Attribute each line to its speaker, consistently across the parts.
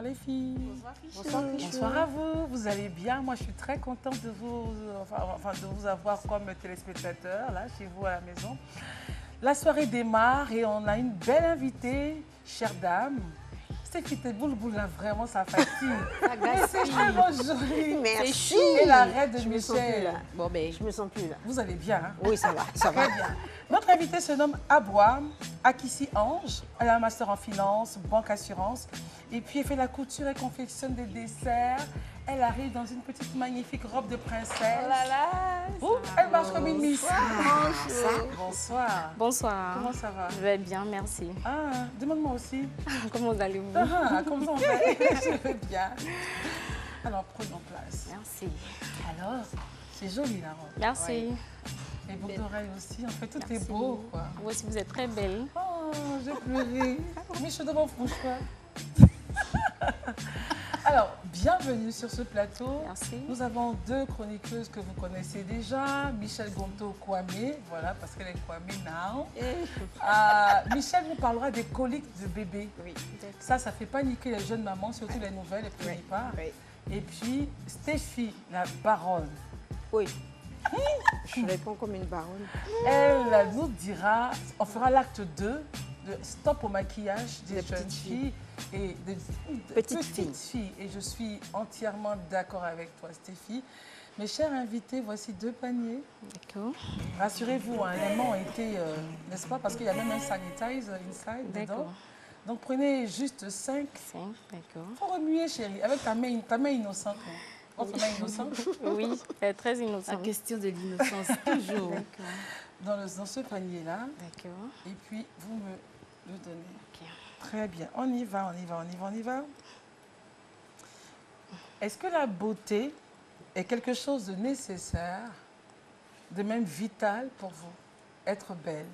Speaker 1: Bonsoir les filles.
Speaker 2: Bonsoir Fichou.
Speaker 1: Bonsoir à vous. Vous allez bien? Moi, je suis très contente de vous avoir comme téléspectateur là chez vous à la maison. La soirée démarre et on a une belle invitée, chère dame. Stéphie Teboulboul, là, vraiment, ça fatigue. C'est vraiment joli.
Speaker 2: Merci.
Speaker 1: Et la reine de
Speaker 2: Je me sens plus
Speaker 1: Michel.
Speaker 2: là. Bon, ben, je me sens plus là.
Speaker 1: Vous allez bien, hein?
Speaker 2: Oui, ça va, ça va.
Speaker 1: Très bien. Notre invitée se nomme Aboua Akissi Ange. Elle a un master en finance, banque assurance. Et puis, elle fait la couture et confectionne des desserts. Elle arrive dans une petite magnifique robe de princesse.
Speaker 3: Oh là là.
Speaker 1: Ouh, elle marche comme une miss.
Speaker 3: Bonsoir.
Speaker 1: Bonsoir. Comment ça va?
Speaker 3: Je vais bien, merci.
Speaker 1: Ah, demande-moi aussi.
Speaker 3: Comment allez-vous?
Speaker 1: Ah, comme ça on fait. Je vais bien. Alors, prenons place.
Speaker 3: Merci.
Speaker 1: Alors, c'est joli la robe.
Speaker 3: Merci.
Speaker 1: Et boucles d'oreilles aussi. En fait, tout est beau, quoi.
Speaker 3: Vous aussi, vous êtes très belle.
Speaker 1: Oh, j'ai pleuré. Mais je suis devant François. Alors, bienvenue sur ce plateau.
Speaker 3: Merci.
Speaker 1: Nous avons deux chroniqueuses que vous connaissez déjà. Michel Gonto Kwame, voilà, parce qu'elle est Kwame now. Michel nous parlera des coliques de bébé.
Speaker 2: Oui.
Speaker 1: Ça fait paniquer les jeunes mamans, surtout les nouvelles, les premiers pas.
Speaker 2: Oui.
Speaker 1: Et puis, Stéphie, la baronne.
Speaker 2: Oui. Je réponds comme une baronne.
Speaker 1: Elle nous dira, on fera l'acte 2 de Stop au maquillage des jeunes filles et des petites filles. Et je suis entièrement d'accord avec toi, Stéphie. Mes chers invités, voici 2 paniers.
Speaker 3: D'accord.
Speaker 1: Rassurez-vous, hein, les mains ont été, n'est-ce pas, parce qu'il y a même un sanitizer inside dedans.
Speaker 3: D'accord.
Speaker 1: Donc prenez juste 5.
Speaker 3: 5, d'accord.
Speaker 1: Il faut remuer, chérie, avec ta main innocente. Hein. Votre main innocente.
Speaker 3: Oui, elle est très innocente.
Speaker 4: La question de l'innocence, toujours.
Speaker 3: D'accord.
Speaker 1: Dans ce panier-là.
Speaker 3: D'accord.
Speaker 1: Et puis, vous me le donnez.
Speaker 3: Ok.
Speaker 1: Très bien. On y va. Est-ce que la beauté est quelque chose de nécessaire, de même vital pour vous? Être belle?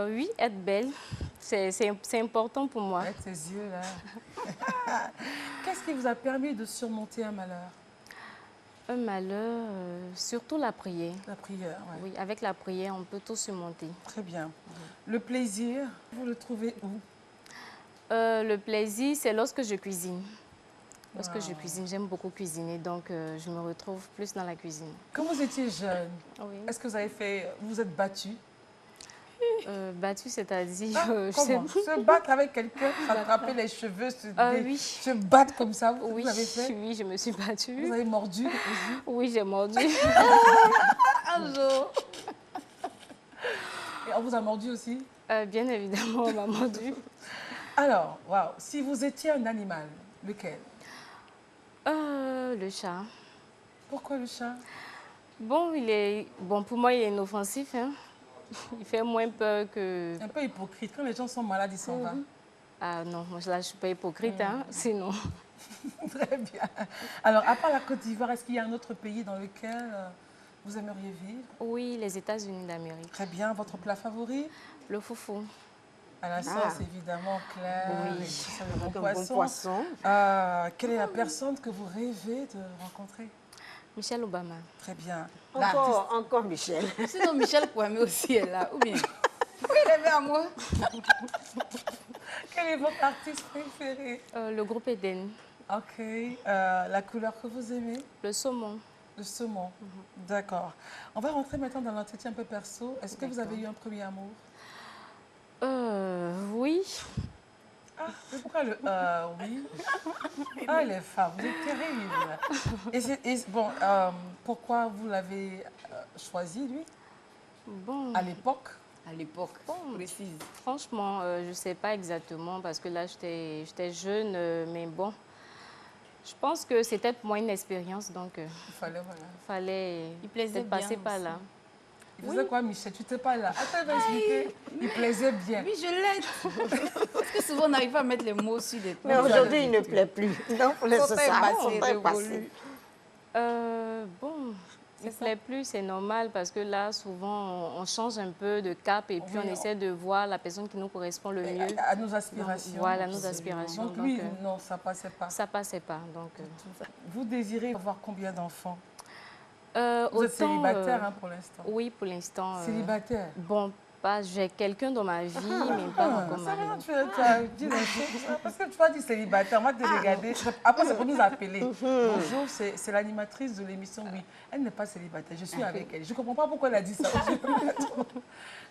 Speaker 3: Oui, être belle, c'est important pour moi.
Speaker 1: Avec tes yeux, là. Qu'est-ce qui vous a permis de surmonter un malheur?
Speaker 3: Un malheur, surtout la prière.
Speaker 1: La prière, oui.
Speaker 3: Oui, avec la prière, on peut tout surmonter.
Speaker 1: Très bien. Le plaisir, vous le trouvez où?
Speaker 3: Le plaisir, c'est lorsque je cuisine. Lorsque je
Speaker 1: Wow.
Speaker 3: cuisine, j'aime beaucoup cuisiner, donc je me retrouve plus dans la cuisine.
Speaker 1: Quand vous étiez jeune,
Speaker 3: Oui.
Speaker 1: est-ce que vous vous êtes battu?
Speaker 3: Battu, c'est-à-dire...
Speaker 1: Comment? Se battre avec quelqu'un, s'attraper les cheveux,
Speaker 3: oui.
Speaker 1: se battre comme ça,
Speaker 3: Oui,
Speaker 1: vous avez fait?
Speaker 3: oui, je me suis battue.
Speaker 1: Vous avez mordu aussi?
Speaker 3: Oui, j'ai mordu.
Speaker 1: Un jour. Et on vous a mordu aussi?
Speaker 3: Bien évidemment, on m'a mordu.
Speaker 1: Alors, waouh, si vous étiez un animal, lequel?
Speaker 3: Le chat.
Speaker 1: Pourquoi le chat?
Speaker 3: Bon, pour moi, il est inoffensif. Hein. Il fait moins peur que...
Speaker 1: Un peu hypocrite. Quand les gens sont malades, ils s'en vont.
Speaker 3: Ah non, moi, là, je ne suis pas hypocrite, hein, sinon.
Speaker 1: Très bien. Alors, à part la Côte d'Ivoire, est-ce qu'il y a un autre pays dans lequel vous aimeriez vivre?
Speaker 3: Oui, les États-Unis d'Amérique.
Speaker 1: Très bien. Votre plat favori?
Speaker 3: Le foufou.
Speaker 1: À la sauce, évidemment, claire.
Speaker 3: Oui.
Speaker 1: Et tout ça, le
Speaker 2: Avec
Speaker 1: bon
Speaker 2: un bon poisson.
Speaker 1: Quelle est la personne que vous rêvez de rencontrer?
Speaker 3: Michelle Obama.
Speaker 1: Très bien.
Speaker 2: Encore Michel.
Speaker 4: Sinon, Michel Kwame aussi est là, ou bien? Oui, il est vers moi.
Speaker 1: Quel est votre artiste préféré?
Speaker 3: Le groupe Eden.
Speaker 1: Ok. La couleur que vous aimez?
Speaker 3: Le saumon.
Speaker 1: Le saumon. D'accord. On va rentrer maintenant dans l'entretien un peu perso. Est-ce que vous avez eu un premier amour?
Speaker 3: Oui.
Speaker 1: Ah, mais pourquoi le oui? Ah, les femmes, vous êtes terribles. Bon, pourquoi vous l'avez choisi, lui,
Speaker 3: Bon.
Speaker 1: à l'époque?
Speaker 4: À l'époque, précise.
Speaker 3: Franchement, je ne sais pas exactement parce que là, j'étais jeune, mais bon. Je pense que c'était pour moi une expérience, donc
Speaker 1: Il fallait, voilà.
Speaker 3: fallait
Speaker 4: Il plaisait
Speaker 3: peut-être passer
Speaker 4: bien
Speaker 3: par
Speaker 4: aussi.
Speaker 3: là.
Speaker 1: Il faisait quoi, Michel? Tu n'étais pas là. Attends, il va expliquer. Il plaisait bien.
Speaker 4: Oui, je l'aide. Parce que souvent, on n'arrive pas à mettre les mots sur des trucs.
Speaker 2: Mais aujourd'hui, il ne plaît plus. Donc, laisse ça.
Speaker 4: passé,
Speaker 2: Faut pas
Speaker 4: révolu.
Speaker 2: passer.
Speaker 3: Bon, il ne plaît plus, c'est normal parce que là, souvent, on change un peu de cap et puis
Speaker 1: Oui,
Speaker 3: on essaie de voir la personne qui nous correspond le mieux.
Speaker 1: À nos aspirations.
Speaker 3: Donc, voilà, nos aspirations.
Speaker 1: Donc lui,
Speaker 3: Donc,
Speaker 1: non, ça passait pas.
Speaker 3: ça passait pas. Donc,
Speaker 1: Vous désirez avoir combien d'enfants? Vous êtes
Speaker 3: autant,
Speaker 1: célibataire, hein, pour l'instant?
Speaker 3: Oui, pour l'instant.
Speaker 1: Célibataire?
Speaker 3: Bon, pas. J'ai quelqu'un dans ma vie, mais pas encore
Speaker 1: Ça
Speaker 3: marié.
Speaker 1: va, tu as dit la chose, parce que tu vas dire célibataire, on va te regarder. Après, c'est pour nous appeler. Bonjour, c'est l'animatrice de l'émission, oui. Elle n'est pas célibataire, je suis avec elle. Je ne comprends pas pourquoi elle a dit ça.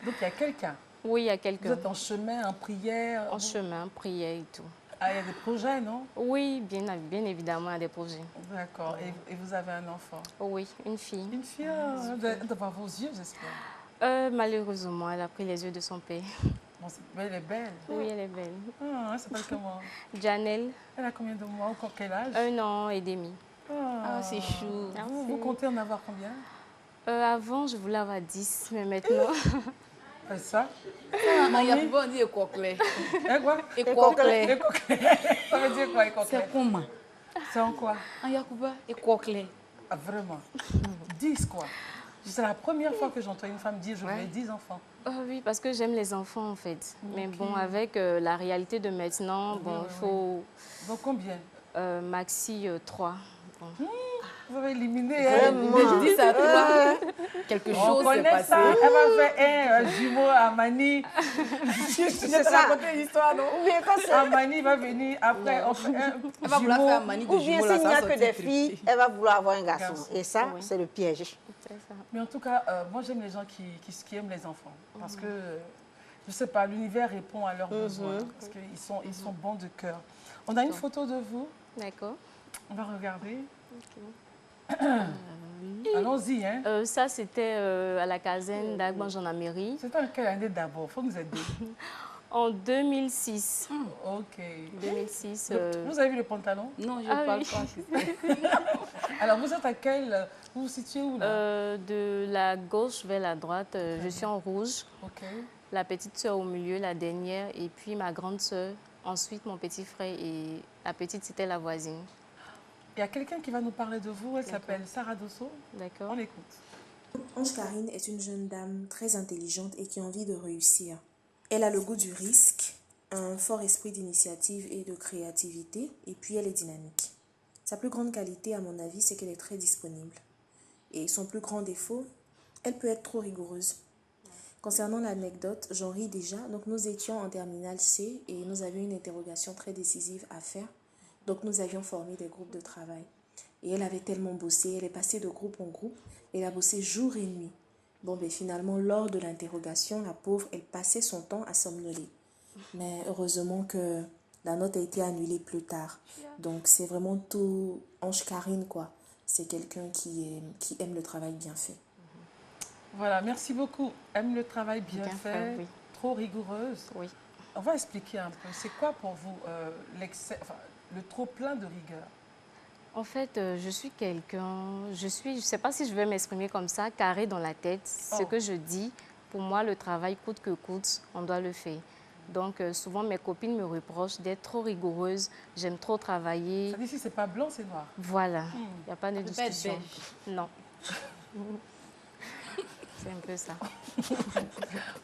Speaker 1: Donc, il y a quelqu'un.
Speaker 3: Oui, il y a
Speaker 1: Vous
Speaker 3: quelqu'un.
Speaker 1: êtes en chemin, en prière.
Speaker 3: En chemin, prière et tout.
Speaker 1: Ah, il y a des projets, non?
Speaker 3: Oui, bien évidemment, il y a des projets.
Speaker 1: D'accord. Et vous avez un enfant?
Speaker 3: Oui, une fille.
Speaker 1: Une fille, devant vos yeux, j'espère.
Speaker 3: Malheureusement, elle a pris les yeux de son père.
Speaker 1: Bon, mais elle est belle.
Speaker 3: Oui, elle est belle.
Speaker 1: Ah, elle s'appelle comment?
Speaker 3: Janelle,
Speaker 1: Elle a combien de mois? Encore quel âge?
Speaker 3: 1 an et demi.
Speaker 4: Ah, c'est chou.
Speaker 1: Vous comptez en avoir combien?
Speaker 3: Avant, je voulais avoir 10, mais maintenant...
Speaker 1: C'est ça?
Speaker 4: Non, il y a pas on dit écoquelé.
Speaker 1: Et quoi?
Speaker 4: Écoquelé.
Speaker 1: Écoquelé. Ça veut dire quoi, écoquelé?
Speaker 4: C'est comment?
Speaker 1: C'est en quoi?
Speaker 4: En Yakuba, écoquelé.
Speaker 1: Ah, vraiment? 10 quoi? C'est la première fois que j'entends une femme dire je veux 10 enfants.
Speaker 3: oui, parce que j'aime les enfants, en fait. Mais bon, avec la réalité de maintenant, bon, il faut...
Speaker 1: Donc combien?
Speaker 3: Maxi 3. Bon.
Speaker 1: Vous avez éliminé.
Speaker 4: Je dis ça, toi. Quelque
Speaker 1: On
Speaker 4: chose s'est
Speaker 1: connaît
Speaker 4: passé.
Speaker 1: ça. Elle va faire un jumeau à Mani.
Speaker 2: C'est
Speaker 4: Je te
Speaker 2: ça.
Speaker 4: racontais l'histoire, non?
Speaker 2: Ou bien quand c'est...
Speaker 1: Amani va venir après. On fait un
Speaker 4: Elle va vouloir faire un manie de
Speaker 2: Ou bien
Speaker 4: jumeaux, là,
Speaker 2: s'il n'y
Speaker 4: ça
Speaker 2: a
Speaker 4: va
Speaker 2: que des
Speaker 4: sortir
Speaker 2: filles,
Speaker 4: triplé.
Speaker 2: elle va vouloir avoir un garçon.
Speaker 1: Garçon.
Speaker 2: Et ça,
Speaker 3: Oui.
Speaker 2: c'est le piège.
Speaker 3: C'est ça.
Speaker 1: Mais en tout cas, moi j'aime les gens qui aiment les enfants. Parce que, je ne sais pas, l'univers répond à leurs besoins. Parce qu'ils sont bons de cœur. On a une photo de vous.
Speaker 3: D'accord.
Speaker 1: On va regarder. Allons-y, hein.
Speaker 3: Ça, c'était à la caserne d'Agbange en Amérique.
Speaker 1: C'était en quelle année d'abord? Il faut nous aider.
Speaker 3: En 2006.
Speaker 1: Ok.
Speaker 3: 2006.
Speaker 1: Donc, vous avez vu le pantalon?
Speaker 4: Non, je
Speaker 3: Ah
Speaker 4: ne parle
Speaker 3: oui.
Speaker 4: pas.
Speaker 1: Alors, vous êtes à quel... Vous vous situez où, là?
Speaker 3: De la gauche vers la droite, je suis en rouge.
Speaker 1: Ok.
Speaker 3: La petite sœur au milieu, la dernière, et puis ma grande sœur. Ensuite, mon petit frère et la petite, c'était la voisine.
Speaker 1: Il y a quelqu'un qui va nous parler de vous. Elle s'appelle Sarah Dosso.
Speaker 3: D'accord.
Speaker 1: On écoute.
Speaker 5: Ange Karine est une jeune dame très intelligente et qui a envie de réussir. Elle a le goût du risque, un fort esprit d'initiative et de créativité, et puis elle est dynamique. Sa plus grande qualité, à mon avis, c'est qu'elle est très disponible. Et son plus grand défaut, elle peut être trop rigoureuse. Concernant l'anecdote, j'en ris déjà. Donc nous étions en terminale C et nous avions une interrogation très décisive à faire. Donc nous avions formé des groupes de travail. Et elle avait tellement bossé, elle est passée de groupe en groupe. Elle a bossé jour et nuit. Bon, ben finalement, lors de l'interrogation, la pauvre, elle passait son temps à somnoler. Mais heureusement que la note a été annulée plus tard. Donc c'est vraiment tout Ange Karine, quoi. C'est quelqu'un qui aime le travail bien fait.
Speaker 1: Voilà, merci beaucoup. Aime le travail bien fait,
Speaker 3: fait, oui.
Speaker 1: trop rigoureuse.
Speaker 3: Oui.
Speaker 1: On va expliquer un peu. C'est quoi pour vous l'excès, enfin, le trop plein de rigueur?
Speaker 3: En fait, je suis quelqu'un, je ne sais pas si je vais m'exprimer comme ça, carré dans la tête. Ce que je dis, pour moi, le travail coûte que coûte, on doit le faire. Donc, souvent, mes copines me reprochent d'être trop rigoureuse, j'aime trop travailler.
Speaker 1: Ça dit si c'est pas blanc, c'est noir.
Speaker 3: Voilà, il n'y a pas de
Speaker 4: peut pas être
Speaker 3: discussion.
Speaker 4: beige.
Speaker 3: Non. C'est un peu ça.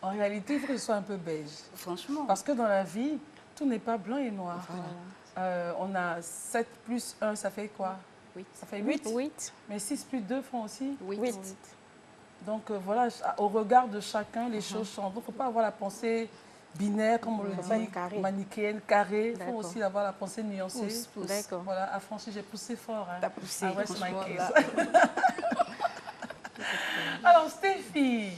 Speaker 1: En réalité, il faut que ce soit un peu beige.
Speaker 4: Franchement.
Speaker 1: Parce que dans la vie, tout n'est pas blanc et noir. On a 7 plus 1, ça fait quoi?
Speaker 3: 8.
Speaker 1: Ça fait 8.
Speaker 3: 8.
Speaker 1: Mais 6 plus 2 font aussi
Speaker 3: 8.
Speaker 1: Donc voilà, au regard de chacun, les choses changent. Donc il ne faut pas avoir la pensée binaire, comme on le
Speaker 2: pas
Speaker 1: dit,
Speaker 2: être carré.
Speaker 1: manichéenne, carrée. Il faut
Speaker 3: D'accord.
Speaker 1: aussi avoir la pensée nuancée.
Speaker 4: Pousse, pousse.
Speaker 3: D'accord.
Speaker 1: Voilà, affranchi, j'ai poussé fort. Hein.
Speaker 4: T'as poussé,
Speaker 1: I rest my
Speaker 4: franchement,
Speaker 1: case.
Speaker 4: là.
Speaker 1: Alors Stéphie,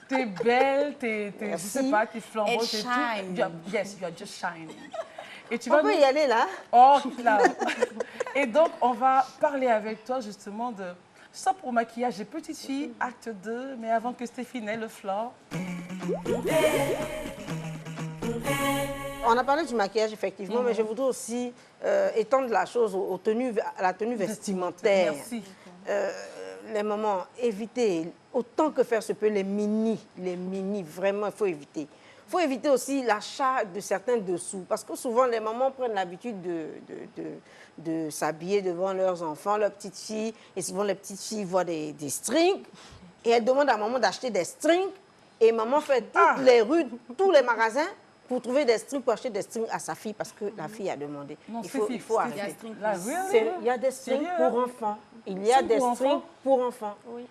Speaker 1: t'es belle, je sais pas, t'es flamboyante,
Speaker 4: Elle
Speaker 1: t'es tout.
Speaker 4: shine.
Speaker 1: Yes, you are just shining. Et tu
Speaker 2: On
Speaker 1: vas
Speaker 2: peut
Speaker 1: nous...
Speaker 2: y aller là?
Speaker 1: Oh, là. Et donc, on va parler avec toi justement de ça pour maquillage des petites filles, acte 2. Mais avant que Stéphie n'ait le flanc,
Speaker 2: On a parlé du maquillage, effectivement, mais je voudrais aussi étendre la chose à la tenue vestimentaire.
Speaker 1: merci.
Speaker 2: Les moments, éviter, autant que faire se peut, les mini, vraiment, il faut éviter. Il faut éviter aussi l'achat de certains dessous, parce que souvent, les mamans prennent l'habitude de s'habiller devant leurs enfants, leurs petites filles, et souvent, les petites filles voient des strings, et elles demandent à maman d'acheter des strings, et maman fait toutes les rues, tous les magasins, pour trouver des strings, pour acheter des strings à sa fille, parce que la fille a demandé.
Speaker 1: Non,
Speaker 2: Il faut
Speaker 1: Stéphie,
Speaker 2: arrêter.
Speaker 1: là, really?
Speaker 2: Il y a des strings
Speaker 1: Sérieux?
Speaker 2: pour enfants. Il y a
Speaker 1: Strings
Speaker 2: des
Speaker 1: pour
Speaker 2: strings
Speaker 1: enfants?
Speaker 2: pour enfants.
Speaker 3: Oui.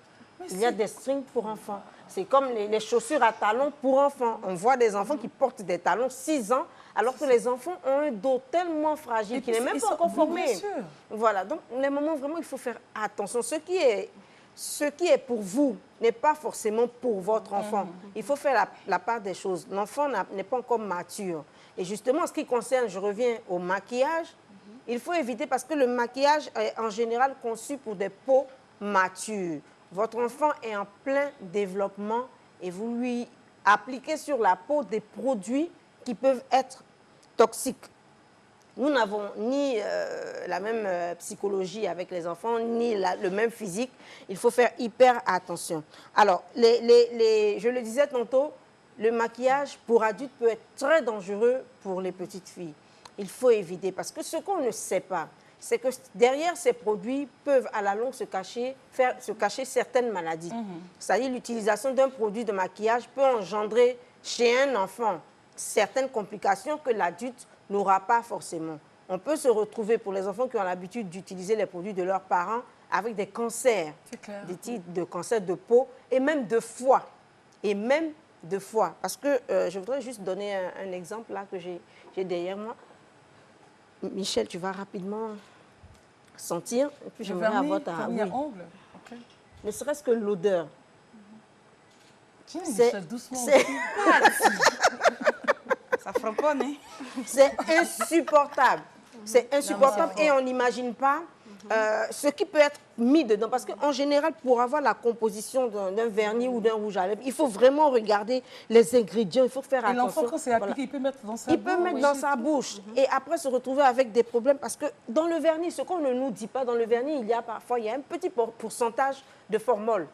Speaker 2: Il y a des strings pour enfants. C'est comme les chaussures à talons pour enfants. On voit des enfants qui portent des talons 6 ans, alors que les enfants ont un dos tellement fragile qu'il n'est même pas encore formé.
Speaker 1: Bien sûr.
Speaker 2: Voilà, donc les moments vraiment, il faut faire attention. Ce qui est pour vous n'est pas forcément pour votre enfant. Il faut faire la part des choses. L'enfant n'est pas encore mature. Et justement, en ce qui concerne, je reviens au maquillage, il faut éviter parce que le maquillage est en général conçu pour des peaux matures. Votre enfant est en plein développement et vous lui appliquez sur la peau des produits qui peuvent être toxiques. Nous n'avons ni la même psychologie avec les enfants, ni le même physique. Il faut faire hyper attention. Alors, je le disais tantôt, le maquillage pour adultes peut être très dangereux pour les petites filles. Il faut éviter parce que ce qu'on ne sait pas, c'est que derrière ces produits peuvent à la longue se cacher certaines maladies. C'est-à-dire l'utilisation d'un produit de maquillage peut engendrer chez un enfant certaines complications que l'adulte n'aura pas forcément. On peut se retrouver, pour les enfants qui ont l'habitude d'utiliser les produits de leurs parents, avec des cancers, des types de cancers de peau et même de foie. Parce que je voudrais juste donner un exemple là que j'ai derrière moi. Michel, tu vas rapidement sentir. Et puis j'aimerais avoir ta...
Speaker 1: Oui. Ongle. Okay.
Speaker 2: Ne serait-ce que l'odeur.
Speaker 1: C'est doucement.
Speaker 4: Ça framponne, hein?
Speaker 2: C'est insupportable. C'est insupportable et on n'imagine pas ce qui peut être mis dedans. Parce qu'en général, pour avoir la composition d'un vernis ou d'un rouge à lèvres, il faut vraiment regarder les ingrédients. Il faut faire attention.
Speaker 1: Et l'enfant, quand c'est appliqué, il peut mettre dans sa bouche.
Speaker 2: Il peut mettre dans sa bouche. Et après se retrouver avec des problèmes. Parce que dans le vernis, ce qu'on ne nous dit pas, dans le vernis, il y a un petit pourcentage de formol.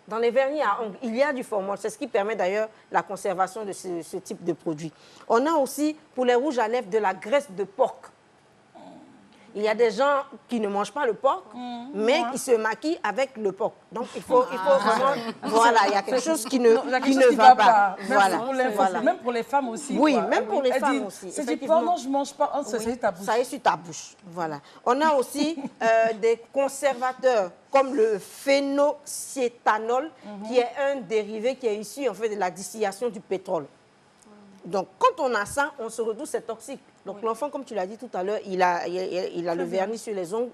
Speaker 2: Dans les vernis à ongles, il y a du formol. C'est ce qui permet d'ailleurs la conservation de ce type de produit. On a aussi, pour les rouges à lèvres, de la graisse de porc. Il y a des gens qui ne mangent pas le porc, mais qui se maquillent avec le porc. Donc, il faut vraiment... Voilà, il y a quelque chose qui ne va pas.
Speaker 1: Voilà. Même pour les femmes aussi.
Speaker 2: Oui, même pour les femmes aussi.
Speaker 1: C'est du porc, non, je ne mange pas. Oh, ça est ta bouche.
Speaker 2: Ça est sur ta bouche. Voilà. On a aussi des conservateurs comme le phénoxyéthanol, qui est un dérivé qui est issu en fait de la distillation du pétrole. Donc, quand on a ça, on se retrouve, c'est toxique. Donc, l'enfant, comme tu l'as dit tout à l'heure, il a le vernis sur les ongles.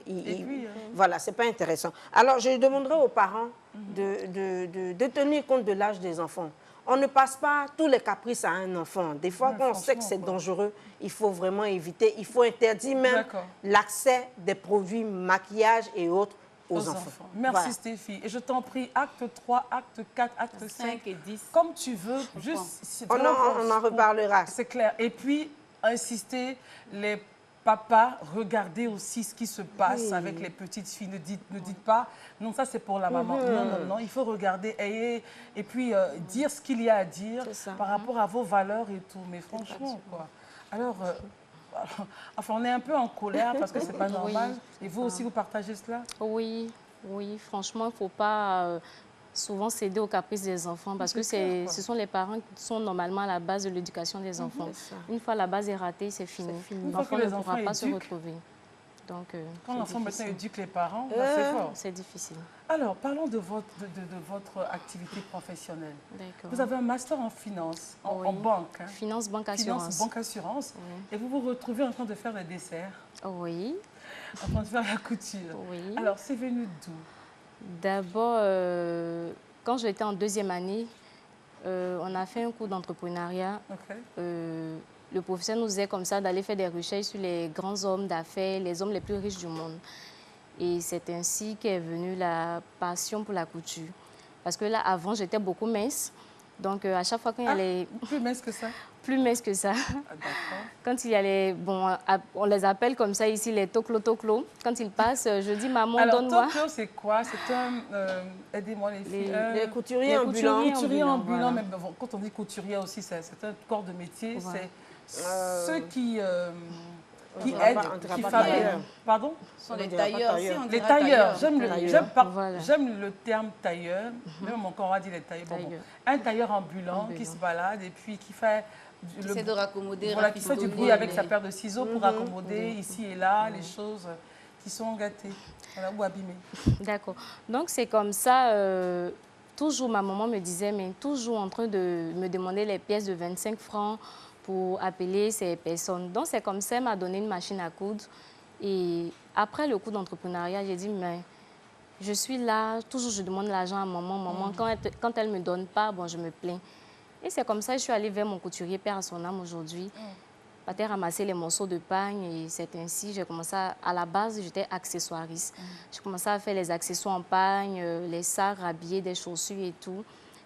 Speaker 2: Voilà, c'est pas intéressant. Alors, je demanderai aux parents de tenir compte de l'âge des enfants. On ne passe pas tous les caprices à un enfant. Des fois, quand on sait que c'est dangereux, il faut vraiment éviter. Il faut interdire même l'accès des produits maquillage et autres aux enfants.
Speaker 1: Merci voilà. Stéphie. Et je t'en prie, acte 3, acte 4, acte 5 et 10. Comme tu veux. Juste,
Speaker 2: on en reparlera.
Speaker 1: C'est clair. Et puis, insister, les papas, regardez aussi ce qui se passe avec les petites filles. Ne dites pas, non, ça c'est pour la maman. Non. Il faut regarder et puis dire ce qu'il y a à dire par rapport à vos valeurs et tout. Mais franchement, quoi. Alors... enfin, on est un peu en colère parce que ce n'est pas normal. Et vous aussi, vous partagez cela?
Speaker 3: Oui, franchement, il ne faut pas souvent céder aux caprices des enfants parce que ce sont les parents qui sont normalement à la base de l'éducation des enfants. Une fois la base est ratée, c'est fini. L'enfant ne pourra pas se retrouver. Donc,
Speaker 1: quand l'enfant maintenant éduque les parents, c'est fort.
Speaker 3: C'est difficile.
Speaker 1: Alors, parlons de votre activité professionnelle. Vous avez un master en finance, en banque. Hein?
Speaker 3: Finance, banque, assurance.
Speaker 1: Finance, banque, assurance. Et vous vous retrouvez en train de faire des desserts.
Speaker 3: Oui.
Speaker 1: En train de faire la couture.
Speaker 3: Oui.
Speaker 1: Alors, c'est venu d'où?
Speaker 3: D'abord, quand j'étais en deuxième année, on a fait un cours d'entrepreneuriat. Le professeur nous disait comme ça d'aller faire des recherches sur les grands hommes d'affaires, les hommes les plus riches du monde. Et c'est ainsi qu'est venue la passion pour la couture. Parce que là, avant, j'étais beaucoup mince. Donc, à chaque fois qu'il y a les...
Speaker 1: Plus mince que ça?
Speaker 3: Plus mince que ça. Quand il y a les... Bon, on les appelle comme ça ici, les toclo-toclo. Quand ils passent, je dis, maman, donne-moi.
Speaker 1: Alors, toclo, c'est quoi? C'est un... aidez-moi les filles.
Speaker 2: Les couturiers ambulants.
Speaker 1: Les couturiers ambulants. Voilà. Mais bon, quand on dit couturier aussi, c'est un corps de métier. Voilà. C'est ceux qui aident, qui fabriquent. Pardon?
Speaker 4: Ce sont les tailleurs.
Speaker 1: Les tailleurs. J'aime le terme tailleur. Même encore, on va dire les tailleurs. Bon. Un tailleur ambulant qui se balade et puis qui fait...
Speaker 4: de raccommoder.
Speaker 1: Voilà, qui fait du bruit avec sa paire de ciseaux pour raccommoder ici et là les choses. qui sont gâtés voilà, ou abîmés.
Speaker 3: D'accord. Donc, c'est comme ça, toujours ma maman me disait, mais toujours en train de me demander les pièces de 25 francs pour appeler ces personnes. Donc, c'est comme ça, elle m'a donné une machine à coudre. Et après le cours d'entrepreneuriat, j'ai dit, mais je suis là, toujours je demande l'argent à maman. Maman, quand elle ne me donne pas, bon, je me plains. Et c'est comme ça que je suis allée vers mon couturier, père à son âme aujourd'hui. Partait ramasser les morceaux de pagne et c'est ainsi, j'ai commencé à la base, j'étais accessoiriste. J'ai commencé à faire les accessoires en pagne, les sacs, rhabillés, des chaussures et tout.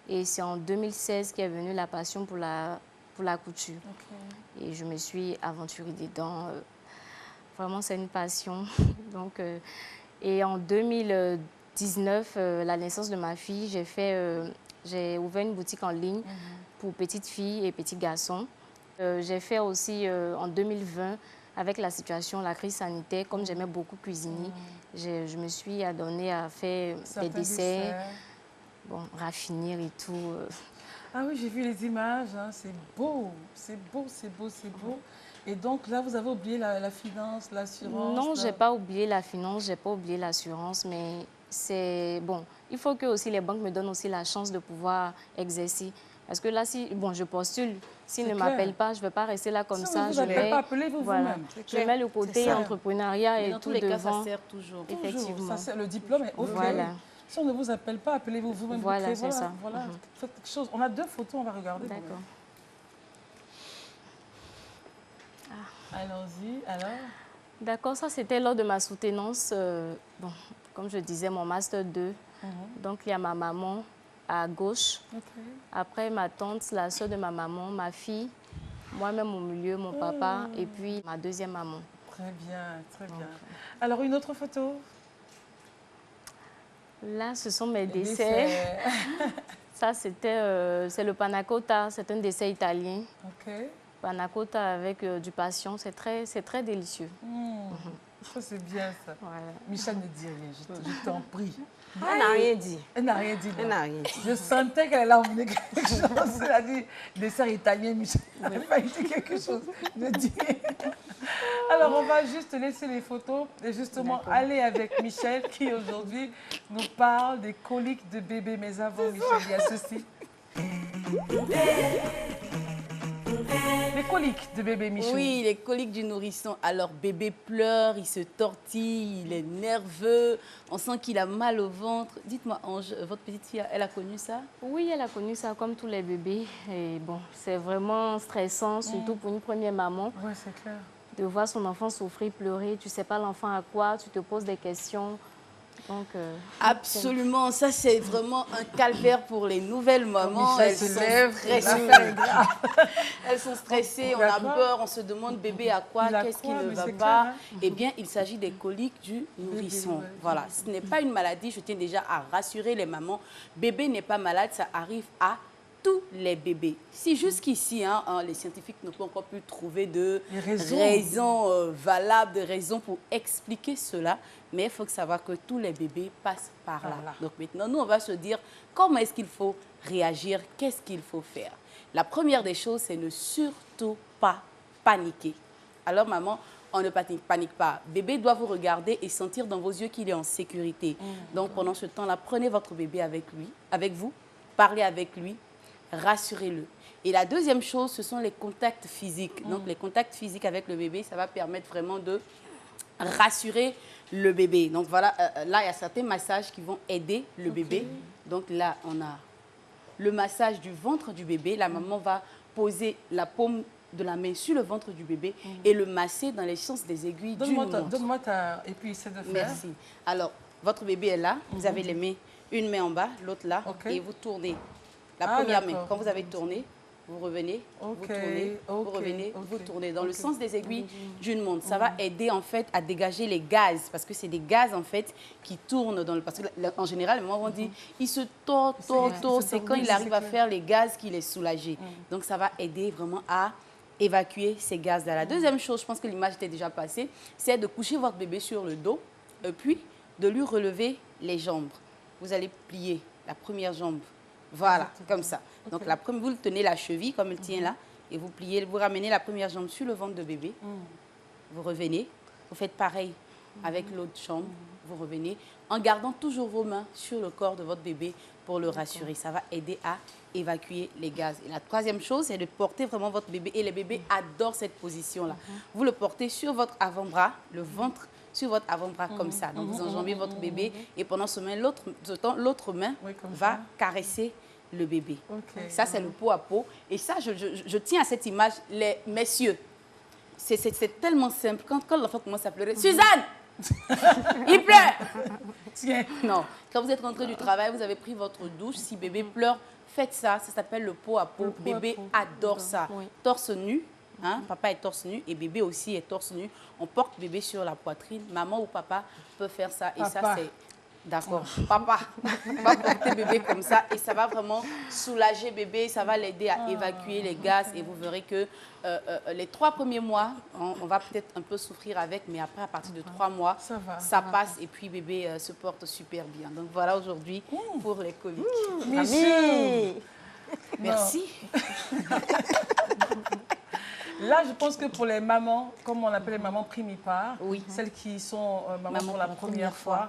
Speaker 3: Et c'est en 2016 qu'est venue la passion pour la couture. Et je me suis aventurée dedans. Vraiment, c'est une passion. Donc, et en 2019, la naissance de ma fille, j'ai ouvert une boutique en ligne pour petites filles et petits garçons. J'ai fait aussi en 2020, avec la situation, la crise sanitaire, comme j'aimais beaucoup cuisiner, je me suis adonnée à faire des desserts, bon, raffinir et tout.
Speaker 1: Ah oui, j'ai vu les images, hein, c'est beau, c'est beau, c'est beau, c'est beau. Et donc là, vous avez oublié la finance, l'assurance?
Speaker 3: Non, je n'ai pas oublié la finance, je n'ai pas oublié l'assurance, mais c'est bon. Il faut que aussi les banques me donnent aussi la chance de pouvoir exercer. Parce que là, si bon, je postule, s'ils ne m'appellent pas, je ne vais pas rester là comme ça.
Speaker 1: Si vous n'appellez pas, appelez-vous
Speaker 3: voilà,
Speaker 1: vous-même.
Speaker 3: je mets le côté entrepreneuriat et
Speaker 4: dans
Speaker 3: tout
Speaker 4: tous les
Speaker 3: devant.
Speaker 4: cas, ça sert toujours.
Speaker 3: Effectivement.
Speaker 1: Ça, le diplôme est OK.
Speaker 3: Voilà.
Speaker 1: Si on ne vous appelle pas, appelez-vous vous-même.
Speaker 3: Voilà, c'est ça.
Speaker 1: Voilà, faites quelque chose. On a 2 photos, on va regarder.
Speaker 3: D'accord.
Speaker 1: Allons-y, alors.
Speaker 3: D'accord, ça c'était lors de ma soutenance. Bon, comme je disais, mon master 2. Donc il y a ma maman à gauche. Après ma tante, la soeur de ma maman, ma fille, moi-même au milieu, mon papa et puis ma deuxième maman.
Speaker 1: Très bien, très bien. Alors une autre photo?
Speaker 3: Là, ce sont mes desserts. Ça, c'est le panna cotta, c'est un dessert italien.
Speaker 1: OK.
Speaker 3: Panna cotta avec du passion, c'est très délicieux.
Speaker 1: Ça, c'est bien, ça.
Speaker 3: Voilà.
Speaker 1: Michel ne dit rien, je t'en prie.
Speaker 2: Elle n'a rien dit.
Speaker 1: Elle n'a rien dit.
Speaker 2: Elle n'a rien dit.
Speaker 1: Je sentais qu'elle allait emmener quelque chose. Elle a dit dessert italien, Michel. Elle n'a pas dit quelque chose. Je dis. Alors, on va juste laisser les photos et justement aller avec Michel qui aujourd'hui nous parle des coliques de bébé. Mais avant, Michel, il y a ceci. Les coliques de bébé Michel.
Speaker 4: Oui, les coliques du nourrisson. Alors, bébé pleure, il se tortille, il est nerveux, on sent qu'il a mal au ventre. Dites-moi, Ange, votre petite fille, elle a connu ça?
Speaker 3: Oui, elle a connu ça comme tous les bébés. Et bon, c'est vraiment stressant, surtout pour une première maman.
Speaker 1: Oui, c'est clair.
Speaker 3: De voir son enfant souffrir, pleurer, tu ne sais pas l'enfant à quoi, tu te poses des questions. Donc,
Speaker 4: absolument, ça c'est vraiment un calvaire pour les nouvelles mamans. Elles sont stressées. Elles sont stressées, on a peur, on se demande bébé à quoi, qu'est-ce qui ne va pas. Eh bien, il s'agit des coliques du nourrisson. Voilà, ce n'est pas une maladie, je tiens déjà à rassurer les mamans. Bébé n'est pas malade, ça arrive à tous les bébés. Si jusqu'ici, les scientifiques n'ont pas encore pu trouver de raisons valables, de raisons pour expliquer cela, mais il faut savoir que tous les bébés passent par là. Donc maintenant, nous, on va se dire comment est-ce qu'il faut réagir, qu'est-ce qu'il faut faire. La première des choses, c'est ne surtout pas paniquer. Alors, maman, on ne panique pas. Bébé doit vous regarder et sentir dans vos yeux qu'il est en sécurité. Donc, pendant ce temps-là, prenez votre bébé avec vous, parlez avec lui, rassurez-le. Et la deuxième chose, ce sont les contacts physiques. Donc, les contacts physiques avec le bébé, ça va permettre vraiment de rassurer le bébé. Donc, voilà, là, il y a certains massages qui vont aider le bébé. Donc, là, on a le massage du ventre du bébé. La maman va poser la paume de la main sur le ventre du bébé et le masser dans les sens des aiguilles d'une montre.
Speaker 1: Donne-moi ta... Et puis, essaie de faire.
Speaker 4: Merci. Alors, votre bébé est là. Vous avez les mains, une main en bas, l'autre là. Et vous tournez. La première main, quand vous avez tourné, vous revenez, vous tournez, vous revenez, vous tournez dans le sens des aiguilles d'une montre. Ça va aider en fait à dégager les gaz parce que c'est des gaz en fait qui tournent dans le... Parce qu'en général, les mamans vont dire, il se tord. C'est quand il arrive à faire les gaz qu'il est soulagé. Donc ça va aider vraiment à évacuer ces gaz-là. La deuxième chose, je pense que l'image était déjà passée, c'est de coucher votre bébé sur le dos et puis de lui relever les jambes. Vous allez plier la première jambe. Voilà, comme ça. Donc, vous tenez la cheville, comme elle tient là, et vous pliez, vous ramenez la première jambe sur le ventre de bébé. Vous revenez, vous faites pareil avec l'eau de chambre, vous revenez en gardant toujours vos mains sur le corps de votre bébé pour le rassurer. Ça va aider à évacuer les gaz. Et la troisième chose, c'est de porter vraiment votre bébé. Et les bébés adorent cette position-là. Vous le portez sur votre avant-bras, le ventre sur votre avant-bras comme ça. Donc, vous enjambez votre bébé et pendant ce temps, l'autre main va caresser le bébé. Ça, c'est le pot à pot. Et ça, je tiens à cette image, les messieurs. C'est tellement simple. Quand l'enfant commence à pleurer, Suzanne, il pleure. Non, quand vous êtes rentré du travail, vous avez pris votre douche. Si bébé pleure, faites ça. Ça s'appelle le pot à pot. Bébé adore ça. Torse nu. Hein? Papa est torse nu et bébé aussi est torse nu. On porte bébé sur la poitrine. Maman ou papa peut faire ça. Et ça, c'est... D'accord. Papa va porter bébé comme ça et ça va vraiment soulager bébé. Ça va l'aider à évacuer les gaz. Et vous verrez que les 3 premiers mois, on va peut-être un peu souffrir avec. Mais après, à partir de 3 mois, ça passe. Et puis, bébé se porte super bien. Donc, voilà aujourd'hui pour les coliques. Merci.
Speaker 1: Là, je pense que pour les mamans, comme on appelle les mamans primipares, celles qui sont mamans pour la première fois,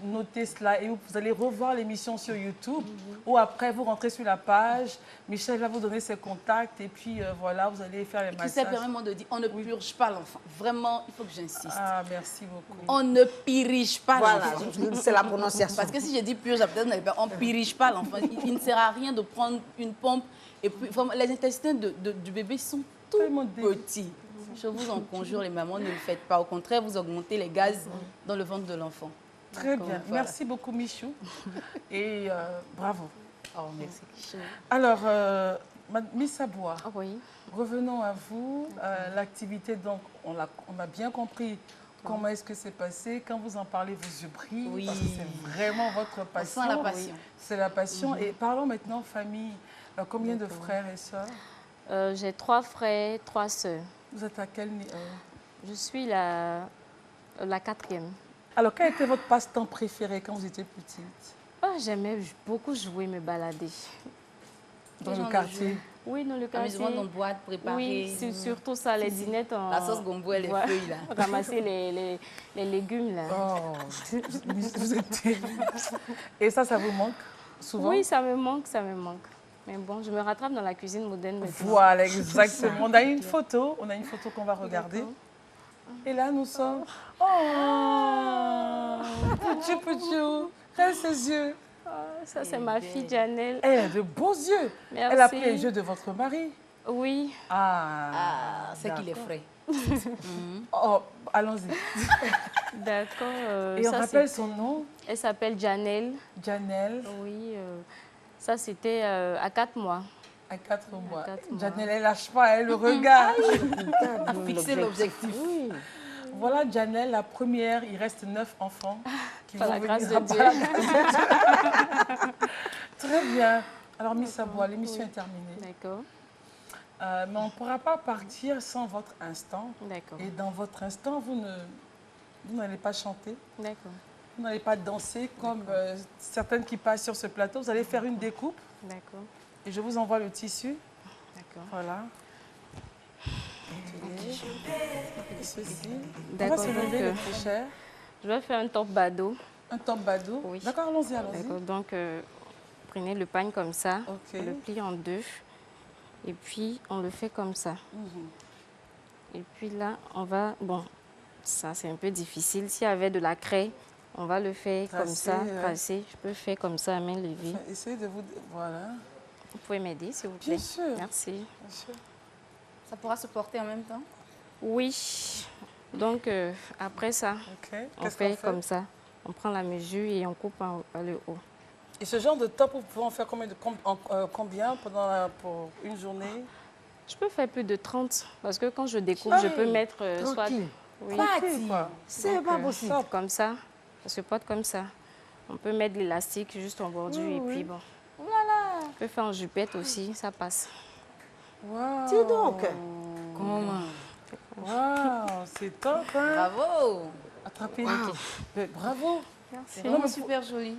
Speaker 1: notez cela et vous allez revoir l'émission sur YouTube ou après vous rentrez sur la page. Michel va vous donner ses contacts et puis voilà, vous allez faire les massages.
Speaker 4: Qui sait vraiment de dire, on ne purge pas l'enfant. Vraiment, il faut que j'insiste.
Speaker 1: Ah, merci beaucoup.
Speaker 4: On ne purge pas l'enfant.
Speaker 2: Voilà, c'est la prononciation.
Speaker 4: Parce que si je dis purge, peut-être on ne purge pas l'enfant. Il ne sert à rien de prendre une pompe. Et puis, vraiment, les intestins du bébé sont tout petits. Je vous en conjure, les mamans, ne le faites pas. Au contraire, vous augmentez les gaz dans le ventre de l'enfant.
Speaker 1: Très bien. Voilà. Merci beaucoup, Michou. Et bravo.
Speaker 4: Oh, merci.
Speaker 1: Alors, Miss Aboua,
Speaker 3: oui.
Speaker 1: Revenons à vous. L'activité, donc, on a bien compris comment est-ce que c'est passé. Quand vous en parlez, vos yeux brillent. Parce que c'est vraiment votre passion.
Speaker 4: On sent la passion.
Speaker 1: C'est la passion. Et parlons maintenant famille. Combien de frères et sœurs?
Speaker 3: J'ai 3 frères, 3 sœurs.
Speaker 1: Vous êtes à quel niveau?
Speaker 3: Je suis la 4e.
Speaker 1: Alors, quel était votre passe-temps préféré quand vous étiez petite?
Speaker 3: J'aimais beaucoup jouer, me balader.
Speaker 1: Dans le quartier?
Speaker 3: Oui, dans le quartier.
Speaker 4: Amusement dans boîte, préparer.
Speaker 3: Oui, c'est surtout ça, les dînettes.
Speaker 4: La sauce gombo et les feuilles, là.
Speaker 3: Ramasser les légumes, là.
Speaker 1: Oh, vous êtes terrible. Et ça vous manque souvent?
Speaker 3: Oui, ça me manque. Mais bon, je me rattrape dans la cuisine moderne maintenant.
Speaker 1: Voilà, exactement. On a une photo qu'on va regarder. Et là, nous sommes... Oh, Petit, regarde ses yeux.
Speaker 3: Ça, c'est ma fille, Janelle.
Speaker 1: Elle a de beaux yeux.
Speaker 3: Merci.
Speaker 1: Elle a pris les yeux de votre mari.
Speaker 3: Oui.
Speaker 4: C'est qu'il est frais.
Speaker 1: Oh, allons-y.
Speaker 3: D'accord.
Speaker 1: Et on rappelle son nom?
Speaker 3: Elle s'appelle Janelle.
Speaker 1: Janelle.
Speaker 3: Oui. Ça, c'était à 4 mois.
Speaker 1: À 4 mois. Janelle, elle lâche pas, elle le regarde.
Speaker 4: Fixer l'objectif.
Speaker 1: Oui. Voilà Janelle, la première. Il reste 9 enfants.
Speaker 3: Par la grâce de Dieu.
Speaker 1: Très bien. Alors, Miss Aboua, l'émission est terminée.
Speaker 3: D'accord.
Speaker 1: Mais on ne pourra pas partir sans votre instant.
Speaker 3: D'accord.
Speaker 1: Et dans votre instant, vous n'allez pas chanter.
Speaker 3: D'accord.
Speaker 1: Vous n'allez pas danser comme certaines qui passent sur ce plateau. Vous allez faire une découpe.
Speaker 3: D'accord.
Speaker 1: Et je vous envoie le tissu.
Speaker 3: D'accord.
Speaker 1: Voilà. Ceci.
Speaker 3: D'accord.
Speaker 1: On va se lever le très cher.
Speaker 3: Je vais faire un top bado.
Speaker 1: Un top bado?
Speaker 3: Oui.
Speaker 1: D'accord, allons-y, allons-y.
Speaker 3: D'accord, donc prenez le pagne comme ça,
Speaker 1: Ok.
Speaker 3: on le plie en 2 et puis on le fait comme ça. Et puis là, on va... Bon, ça c'est un peu difficile. S'il y avait de la craie, on va le faire comme ça, tracer. Je peux faire comme ça à main levée.
Speaker 1: Essayez de vous... Voilà.
Speaker 3: Vous pouvez m'aider, s'il vous plaît?
Speaker 1: Bien sûr.
Speaker 3: Merci.
Speaker 1: Bien sûr.
Speaker 4: Ça pourra se porter en même temps?
Speaker 3: Oui. Donc, après ça,
Speaker 1: Okay.
Speaker 3: on fait comme ça. On prend la mesure et on coupe par le haut.
Speaker 1: Et ce genre de top, vous pouvez en faire combien pour une journée?
Speaker 3: Je peux faire plus de 30 parce que quand je découpe, je peux mettre soit... Oui.
Speaker 2: C'est pas possible.
Speaker 3: Comme ça, ça se porte comme ça. On peut mettre l'élastique juste en bordure et puis bon.
Speaker 4: Voilà.
Speaker 3: On peut faire en jupette aussi, ça passe.
Speaker 1: Wow.
Speaker 2: Dis donc.
Speaker 4: Comment?
Speaker 1: Wow, c'est top, hein?
Speaker 4: Bravo.
Speaker 1: Attrapez. Bravo.
Speaker 3: Merci.
Speaker 4: C'est vraiment super joli.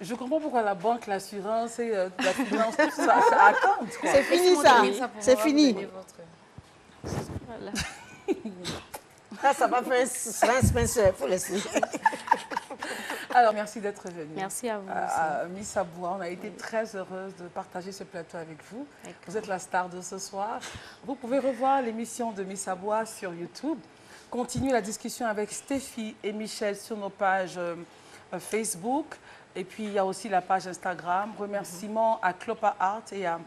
Speaker 1: Je comprends pourquoi la banque, l'assurance et la finance, tout ça, ça attend.
Speaker 2: C'est fini ça. C'est fini.
Speaker 3: Voilà.
Speaker 2: Là, ça va faire un Spencer, il faut laisser.
Speaker 1: Alors, merci d'être venue.
Speaker 3: Merci à vous aussi.
Speaker 1: Miss Aboua, on a été très heureuse de partager ce plateau avec vous. Vous êtes la star de ce soir. Vous pouvez revoir l'émission de Miss Aboua sur YouTube. Continuez la discussion avec Stéphie et Michel sur nos pages Facebook. Et puis, il y a aussi la page Instagram. Remerciements à Clopa Art et à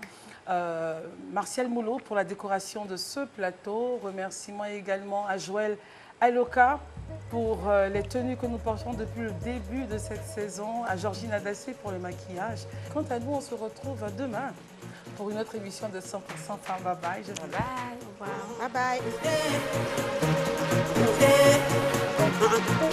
Speaker 1: Martial Moulot pour la décoration de ce plateau. Remerciements également à Joël Aloka pour les tenues que nous portons depuis le début de cette saison, à Georgine Adassé pour le maquillage. Quant à nous, on se retrouve demain pour une autre émission de 100% Femmes. Bye bye. Je vous dis
Speaker 2: Bye bye.